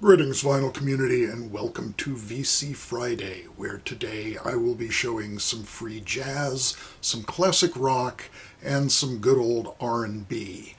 Greetings, vinyl community, and welcome to VC Friday, where today I will be showing some free jazz, some classic rock, and some good old R&B.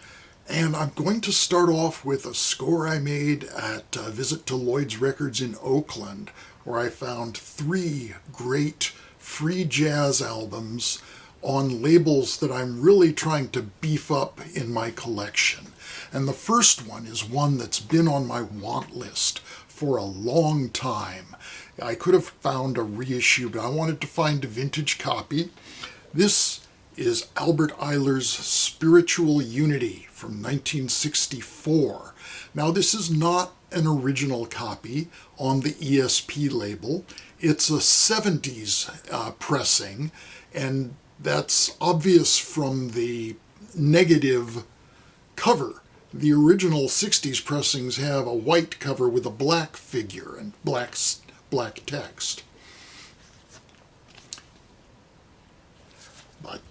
And I'm going to start off with a score I made at a visit to Lloyd's Records in Oakland, where I found 3 great free jazz albums on labels that I'm really trying to beef up in my collection. And the first one is one that's been on my want list for a long time. I could have found a reissue, but I wanted to find a vintage copy. This is Albert Ayler's Spiritual Unity from 1964. Now, this is not an original copy on the ESP label. It's a 70s pressing, and that's obvious from the negative cover. The original 60s pressings have a white cover with a black figure and black text. But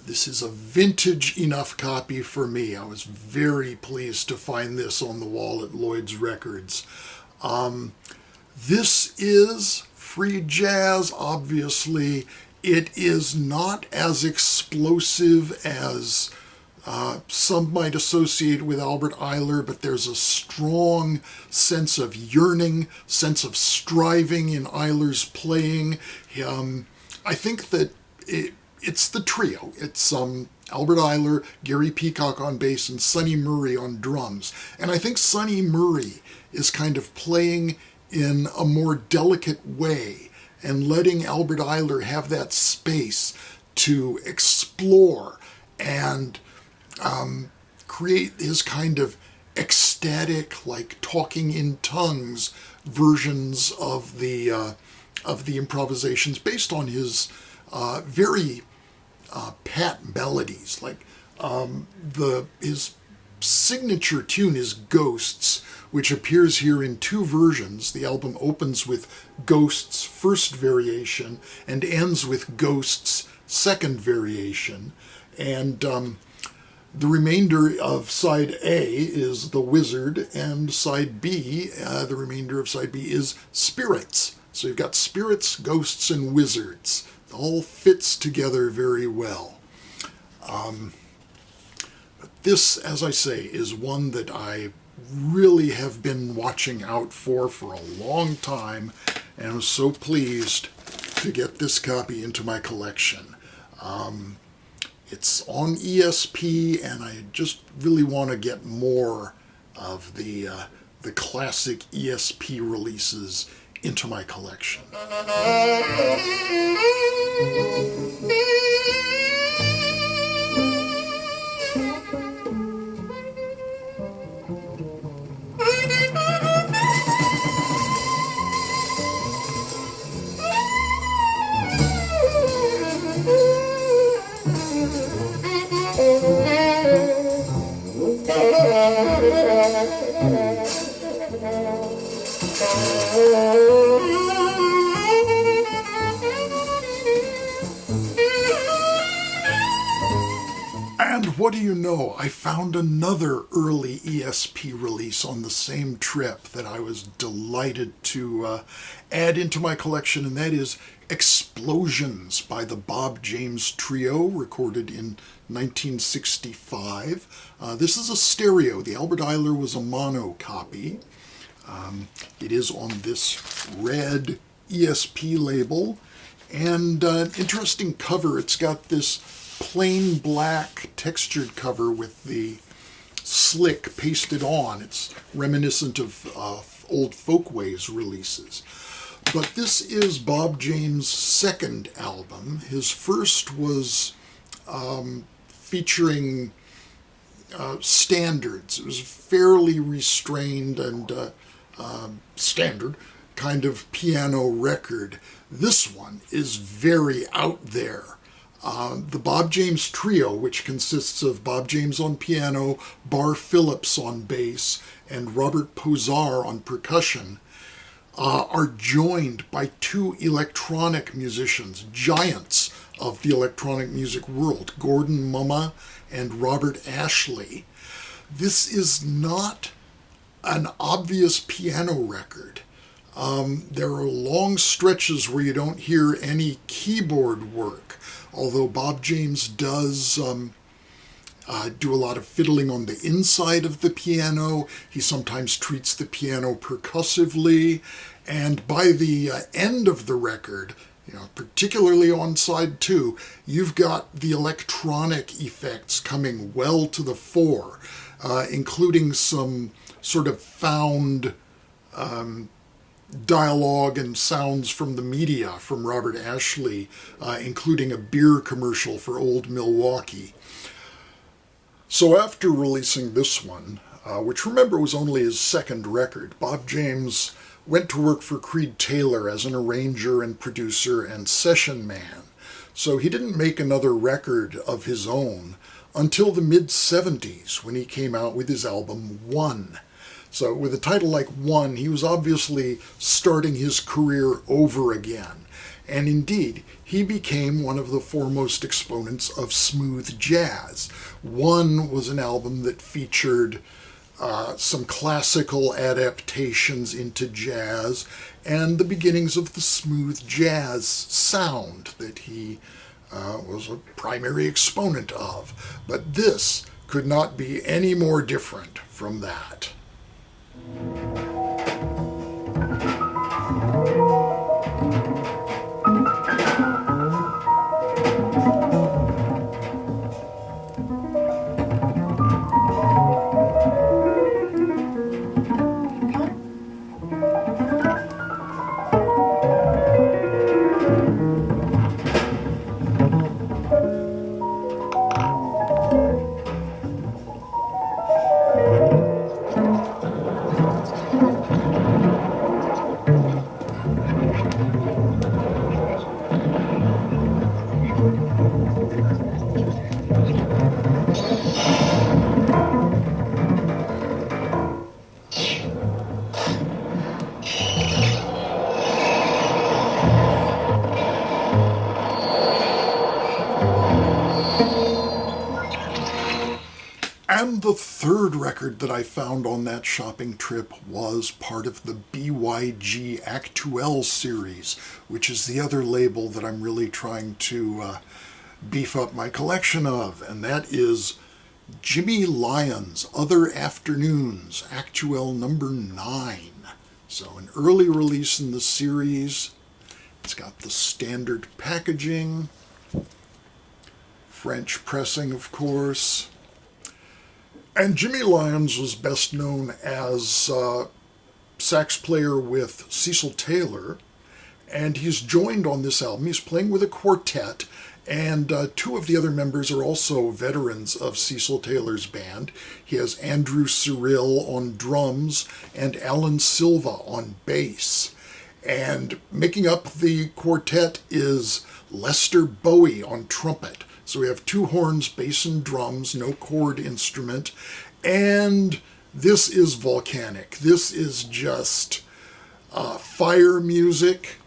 this is a vintage enough copy for me. I was very pleased to find this on the wall at Lloyd's Records. This is free jazz, obviously. It is not as explosive as some might associate with Albert Ayler, but there's a strong sense of yearning, sense of striving in Ayler's playing. I think that it's the trio. It's Albert Ayler, Gary Peacock on bass, and Sonny Murray on drums. And I think Sonny Murray is kind of playing in a more delicate way and letting Albert Ayler have that space to explore and create his kind of ecstatic, like talking in tongues versions of the improvisations based on his very pat melodies. Like his signature tune is Ghosts, which appears here in 2 versions. The album opens with Ghosts' first variation and ends with Ghosts' second variation. And the remainder of side A is The Wizard, and side B, the remainder of side B is Spirits. So you've got Spirits, Ghosts, and Wizards. It all fits together very well. But this, as I say, is one that I really have been watching out for a long time, and was so pleased to get this copy into my collection. It's on ESP, and I just really want to get more of the classic ESP releases into my collection. And what do you know? I found another early ESP release on the same trip that I was delighted to add into my collection, and that is Explosions by the Bob James Trio, recorded in 1965. This is a stereo. The Albert Ayler was a mono copy. It is on this red ESP label, and an interesting cover. It's got this plain black textured cover with the slick pasted on. It's reminiscent of old Folkways releases. But this is Bob James' second album. His first was featuring standards. It was fairly restrained and standard kind of piano record. This one is very out there. The Bob James Trio, which consists of Bob James on piano, Bar Phillips on bass, and Robert Posar on percussion, are joined by 2 electronic musicians, giants of the electronic music world, Gordon Mumma and Robert Ashley. This is not an obvious piano record. There are long stretches where you don't hear any keyboard work, although Bob James does do a lot of fiddling on the inside of the piano. He sometimes treats the piano percussively, and by the end of the record, particularly on side 2, you've got the electronic effects coming well to the fore, including some sort of found dialogue and sounds from the media from Robert Ashley, including a beer commercial for Old Milwaukee. So after releasing this one, which remember was only his second record, Bob James went to work for Creed Taylor as an arranger and producer and session man. So he didn't make another record of his own until the mid-70s when he came out with his album One. So with a title like One, he was obviously starting his career over again. And indeed, he became one of the foremost exponents of smooth jazz. One was an album that featured some classical adaptations into jazz and the beginnings of the smooth jazz sound that he was a primary exponent of. But this could not be any more different from that. And the third record that I found on that shopping trip was part of the BYG Actuel series, which is the other label that I'm really trying to beef up my collection of, and that is Jimmy Lyons' Other Afternoons, Actuel number 9. So an early release in the series. It's got the standard packaging, French pressing, of course. And Jimmy Lyons was best known as sax player with Cecil Taylor, and he's joined on this album. He's playing with a quartet, and 2 of the other members are also veterans of Cecil Taylor's band. He has Andrew Cyril on drums and Alan Silva on bass. And making up the quartet is Lester Bowie on trumpet. So we have 2 horns, bass and drums, no chord instrument. And this is volcanic. This is just fire music.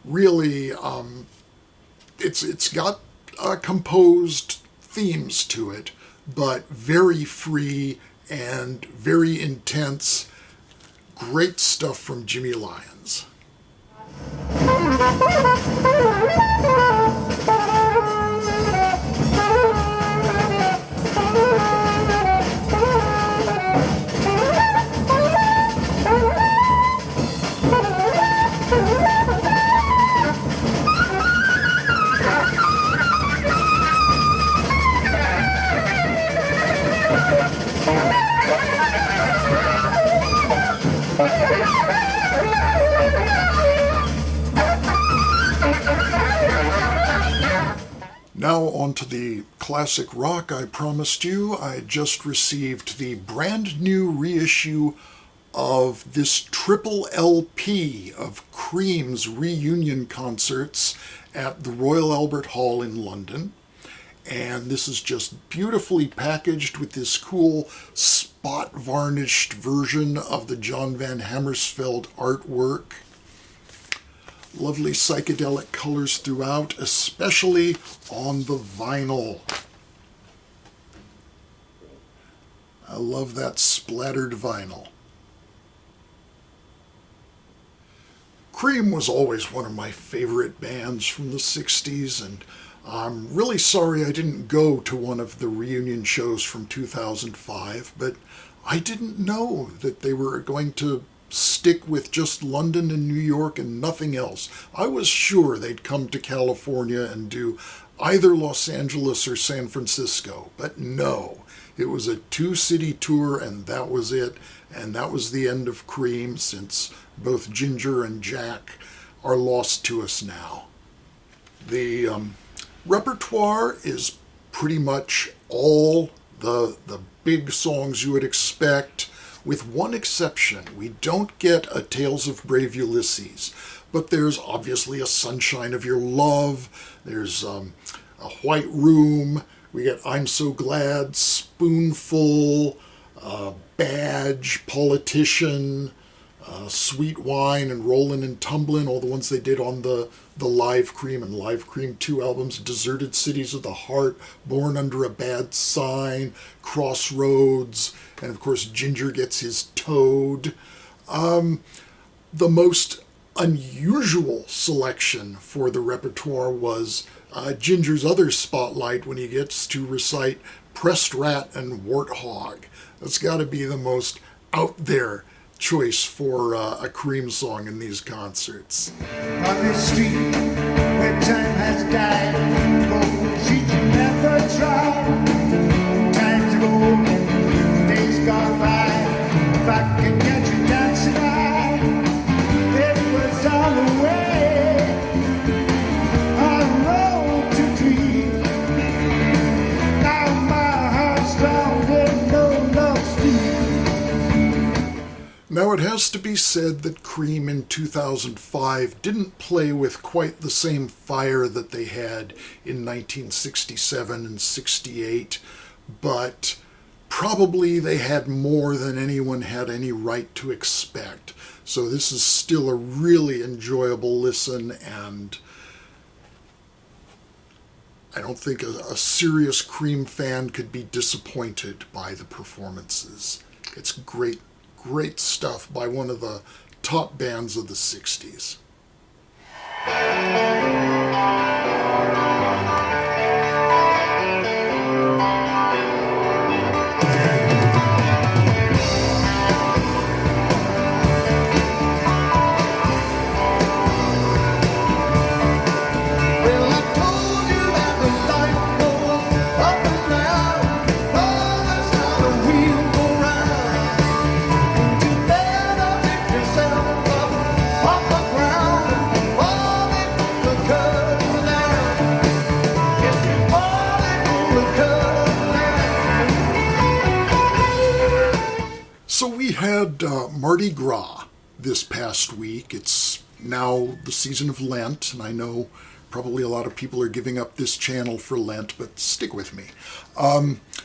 Really, it's got composed themes to it, but very free and very intense. Great stuff from Jimmy Lyons. Now on to the classic rock I promised you. I just received the brand new reissue of this triple LP of Cream's reunion concerts at the Royal Albert Hall in London. And this is just beautifully packaged with this cool spot varnished version of the John Van Hammersveld artwork. Lovely psychedelic colors throughout, especially on the vinyl. love that splattered vinyl. Cream was always one of my favorite bands from the 60s, and I'm really sorry I didn't go to one of the reunion shows from 2005, but I didn't know that they were going to stick with just London and New York and nothing else. I was sure they'd come to California and do either Los Angeles or San Francisco, but no. It was a two-city tour, and that was it. And that was the end of Cream, since both Ginger and Jack are lost to us now. The repertoire is pretty much all the big songs you would expect, with one exception. We don't get a Tales of Brave Ulysses, but there's obviously a Sunshine of Your Love, there's a White Room, we get I'm So Glad, Spoonful, Badge, Politician, Sweet Wine, and Rollin' and Tumblin', all the ones they did on the Live Cream and Live Cream 2 albums, Deserted Cities of the Heart, Born Under a Bad Sign, Crossroads, and of course Ginger gets his Toad. The most unusual selection for the repertoire was Ginger's other spotlight when he gets to recite Pressed Rat and Warthog. That's got to be the most out there choice for a Cream song in these concerts. On this street where time has died, go street you never tried. Times are old, days gone by. If I can get you dancing high, it was on the way. On road to dream. Now my heart's strong with no love sleep. Now, it has to be said that Cream in 2005 didn't play with quite the same fire that they had in 1967 and 68, but probably they had more than anyone had any right to expect. So this is still a really enjoyable listen, and I don't think a serious Cream fan could be disappointed by the performances. It's great stuff by one of the top bands of the 60s. So we had Mardi Gras this past week. It's now the season of Lent, and I know probably a lot of people are giving up this channel for Lent, but stick with me.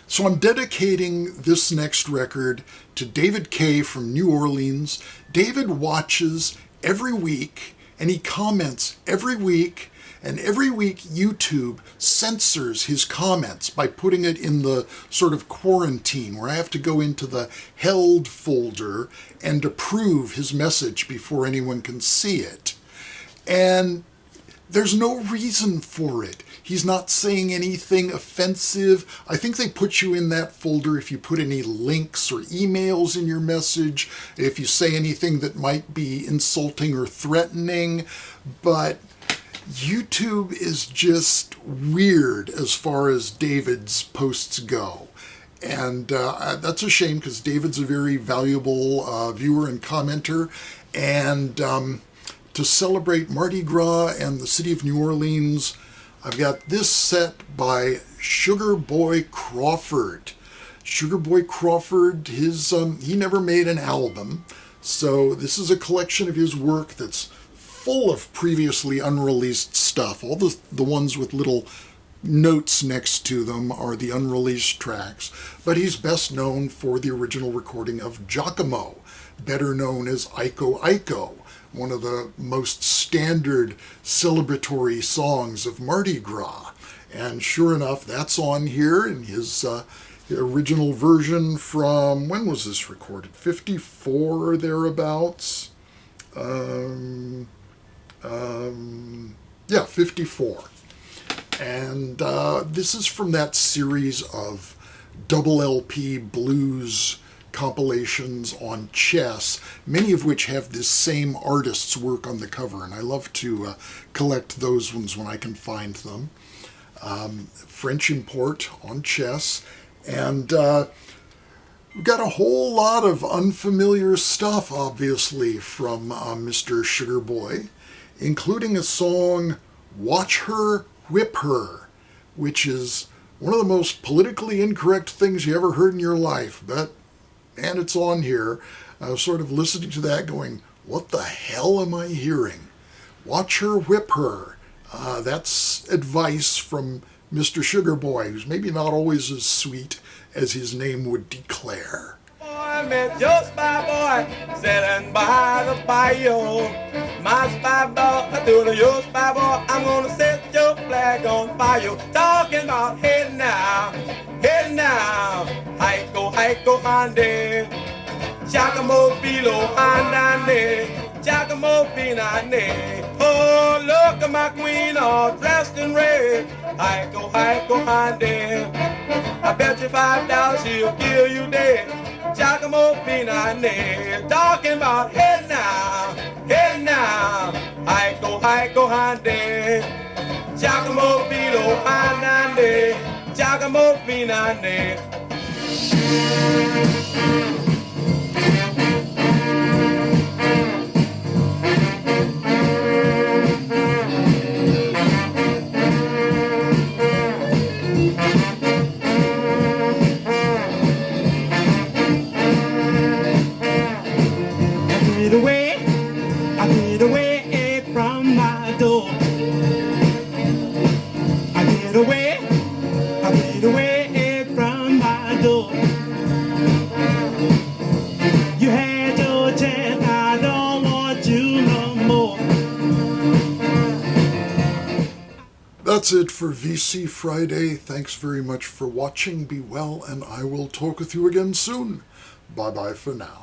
So I'm dedicating this next record to David Kay from New Orleans. David watches every week, and he comments every week, and every week YouTube censors his comments by putting it in the sort of quarantine where I have to go into the held folder and approve his message before anyone can see it. And there's no reason for it. He's not saying anything offensive. I think they put you in that folder if you put any links or emails in your message, if you say anything that might be insulting or threatening, but YouTube is just weird as far as David's posts go. And that's a shame, because David's a very valuable viewer and commenter. And to celebrate Mardi Gras and the city of New Orleans, I've got this set by Boy Crawford. Boy Crawford, he never made an album. So this is a collection of his work that's full of previously unreleased stuff. All the ones with little notes next to them are the unreleased tracks. But he's best known for the original recording of Giacomo, better known as Iko Iko, one of the most standard celebratory songs of Mardi Gras. And sure enough, that's on here in his The original version from, when was this recorded? 54 or thereabouts? Yeah, 54. And this is from that series of double LP blues compilations on chess, many of which have this same artist's work on the cover, and I love to collect those ones when I can find them. French import on chess, and we've got a whole lot of unfamiliar stuff, obviously, from Mr. Sugar Boy, including a song, Watch Her, Whip Her, which is one of the most politically incorrect things you ever heard in your life, but, man, it's on here. I was sort of listening to that going, what the hell am I hearing? Watch her, whip her. That's advice from Mr. Sugar Boy, who's maybe not always as sweet as his name would declare. I met your spy boy sitting by the fire. My spy boy, to your spy boy, I'm gonna set your flag on fire. Talking about hey now, hike-go, hande. Giacomo Filo, handane, Giacomo Finane. Oh, look at my queen all dressed in red. Hike-go, hande. I bet you $5 she'll kill you dead. Giacomo Finane, talking about hey now, hike-go, hande. Giacomo Filo, handane, Giacomo Finane. I get away from my door. I get away from my door. You had your chance, I don't want you no more. That's it for VC Friday. Thanks very much for watching. Be well, and I will talk with you again soon. Bye-bye for now.